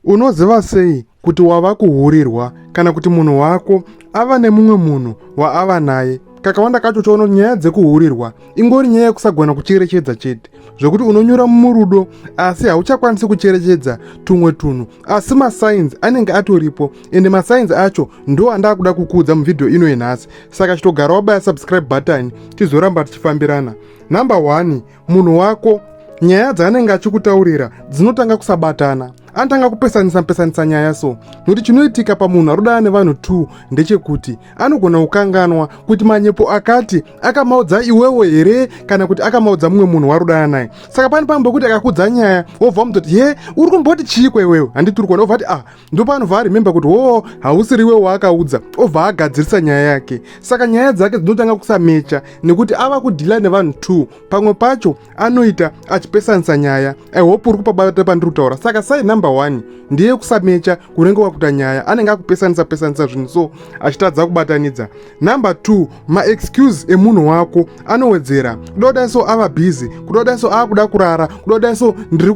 Unoziva sei kuti wava kuhurirwa kana kuti munhu wako ava nemumwe munhu waava naye? Kakawanda kacho choona nyaya dzekuhurirwa ingori nyaya yekusagona kucherechedza chete, zvekuti unonyura murudo asi hauchakwanisi kucherechedza tumwe tunhu, asi masainzi anenge atoripo, ende masainzi acho ndo andaa kuda kukuudza muvhidhiyo ino yenhasi. Saka chitogara wabaya subscribe button tizoramba tichifambirana. Number 1, munhu wako nyaya dzaanenge achikutaurira dzinotanga kusabatana, anotanga kupesanisa nyaya. So nokuti chinoitika pamunhu arodana nevanhu 2 ndechekuti anogona kukanganwa kuti manyepo akati akamaudza iwewe here kana kuti akamaudza mumwe munhu warodana naye. Saka pane pamwe pekuti akakudza nyaya wobva mutoti ye uri kumboti chiiko iwewe, handiti uri kuona, obva ati ndo paanobva arememba kuti hausiri iwewe waakaudza, obva agadzirisa nyaya yake. Saka nyaya dzake dzinotanga kusamecha nekuti ava kudhila nevanhu 2, pamwe pacho anoita achipesanisa nyaya. I hope uri kupabata pandiri kutaura. Saka sign number 1 ndiye kusamecha kunenge kwakuita nyaya, anenge akupesanisa zvinhu, so achitadza kubatanidza. Number 2, maexcuse emunhu wako anowedzera. Kudoda so ava busy, kudoda so akuda kurara, kudoda so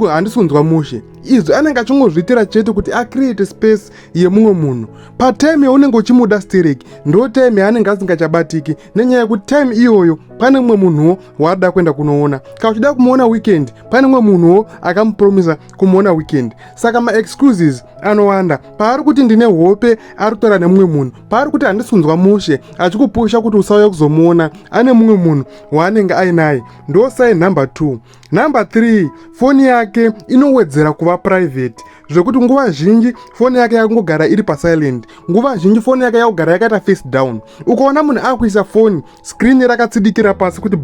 handisi kunzwa mushe. Izvi anenge achingozviitira chete kuti acreate space yemumwe munhu. Patime yaunenge uchimuda stereki ndo time yaanenge asingachabatiki, nenyaya yekuti time iyoyo pane mumwe munhuwo waada kuenda kunoona. Kana uchida kumuona weekend, pane mumwe munhuwo akamupromisa kumuona weekend. Saka maexcuses anowanda. Paari kuti ndine hope ari kutaura nemumwe munhu, paari kuti handisi kunzwa mushe achikupusha kuti usauya kuzomuona, ane mumwe munhu waanenge ainaye. Ndo sign number 2. Number 3, foni yake inowedzera kuva private, zvekuti nguva zhinji foni yake yakungogara iri pasilent, nguva zhinji foni yake yakugara yakaita face down. Ukaona munhu akuisa foni screen rakatsidikira pasi kuti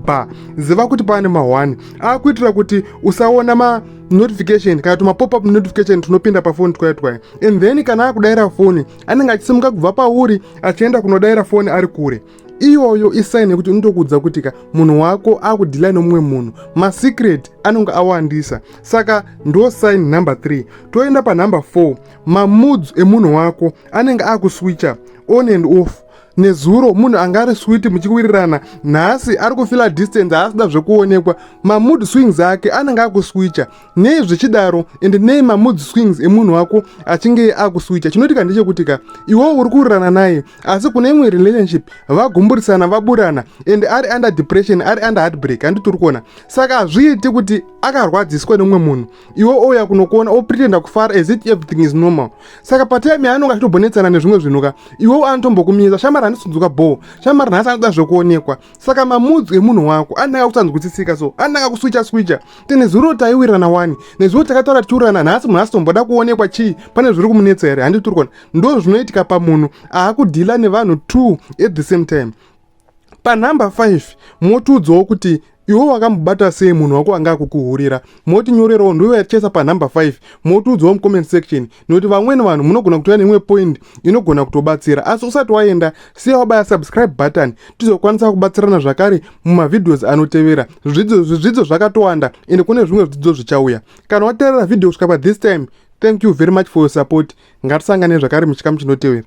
ziva kuti pane ma1, akuitira kuti usaona notification kana tuma pop-up notification tunopinda pafoni twaya. And then kana akudayira foni anenge achisimuka kubva pauri achienda kunodayira foni ari kure. Iyoyo isaini yekuti unotokudza kuti munhu wako akudhila nomumwe munhu, masecret anonge awandisa. Saka ndo sign number 3. Toenda pa number 4, mamoods emunhu wako anenge akuswitcha on and off. Nezuro munhu angari sweet muchikuwirirana, nhasi ari kufila distance asida zvekuonekwa, mamood swings ake anenge akuswitcha. Nei zvichidaro ende nei mamood swings emunhu wako achinge akuswitcha, chinoitika ndechekuti iwewe uri kuwirirana naye asi kune imwe relationship vagumburisana vaburana ende ari under depression, ari under heartbreak, handiti uri kuona. Saka hazviiti kuti akarwadziswa nemumwe munhu iwe ouya kunokuona opretenda kufara as if everything is normal. Saka patime yaanonge achitobhonetsana nezvimwe zvinhu iwewe anotombokumisa shamari handisonzwa shamari nhasi anoda zvekuonekwa. Saka mamudzi emunhu wako anenge akusanzwisisika, so anenge akuswitcha. Tene zuro taiwirirana 1 nezuro takataura tichiwirirana, nhasi munhu asitomboda kuonekwa chii, pane zviri kumunetsa here, handiti uri kuona. Ndo zvinoitika pamunhu aakudhila nevanhu 2 at the same time. Pa number 5, motiudzawo kuti iwe wakamubata sei munhu wako anga akukuhurira. Motinyorerawo ndiwe yachesa pa number 5, motiudzawo mucomment section, nekuti vamweni vanhu munogona kutora neimwe point inogona kutobatsira. Asi usati waenda siya wabaya subscribe button tizokwanisa kubatsirana zvakare mumavhidhios anotevera. Zvidzidzo zvakatowanda ende kune zvimwe zvidzidzo zvichauya. Kana wateerera vhidhio kusvika pa this time, thank you very much for your support. Ngatisangane zvakare muchikamu chinotevera.